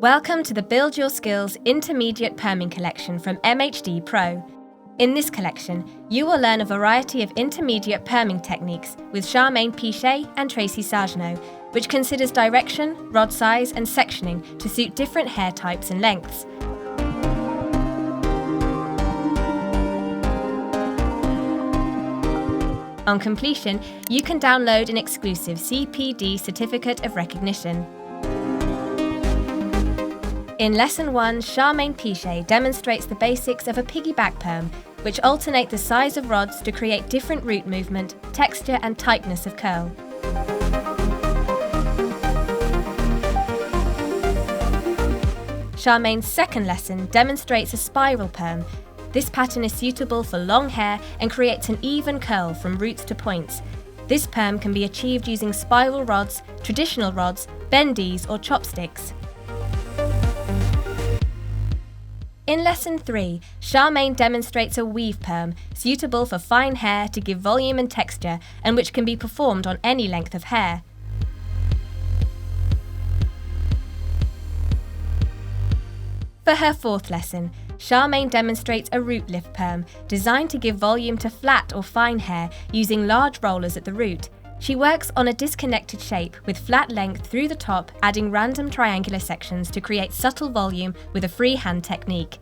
Welcome to the Build Your Skills Intermediate Perming collection from MHDPro. In this collection, you will learn a variety of intermediate perming techniques with Charmaine, Piche and Tracey, Sajno, which considers direction, rod size and sectioning to suit different hair types and lengths. On completion, you can download an exclusive CPD Certificate of Recognition. In Lesson 1, Charmaine Piche demonstrates the basics of a piggyback perm, which alternate the size of rods to create different root movement, texture and tightness of curl. Charmaine's second lesson demonstrates a spiral perm. This pattern is suitable for long hair and creates an even curl from roots to points. This perm can be achieved using spiral rods, traditional rods, bendies or chopsticks. In Lesson 3, Charmaine demonstrates a weave perm, suitable for fine hair to give volume and texture, and which can be performed on any length of hair. For her fourth lesson, Charmaine demonstrates a root lift perm, designed to give volume to flat or fine hair using large rollers at the root. She works on a disconnected shape with flat length through the top, adding random triangular sections to create subtle volume with a freehand technique.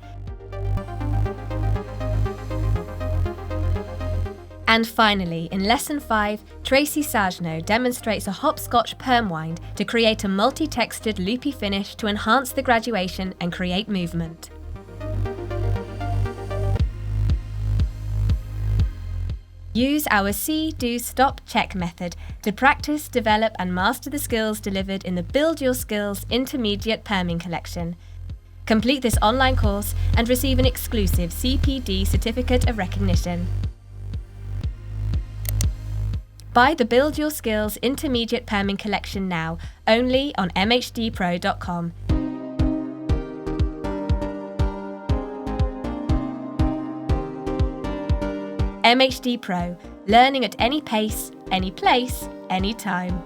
And finally, in Lesson 5, Tracey Sajno demonstrates a hopscotch perm wind to create a multi-textured loopy finish to enhance the graduation and create movement. Use our See, Do, Stop, Check method to practice, develop and master the skills delivered in the Build Your Skills Intermediate Perming collection. Complete this online course and receive an exclusive CPD Certificate of Recognition. Buy the Build Your Skills Intermediate Perming collection now, only on MHDPro.com. MHDPro, learning at any pace, any place, any time.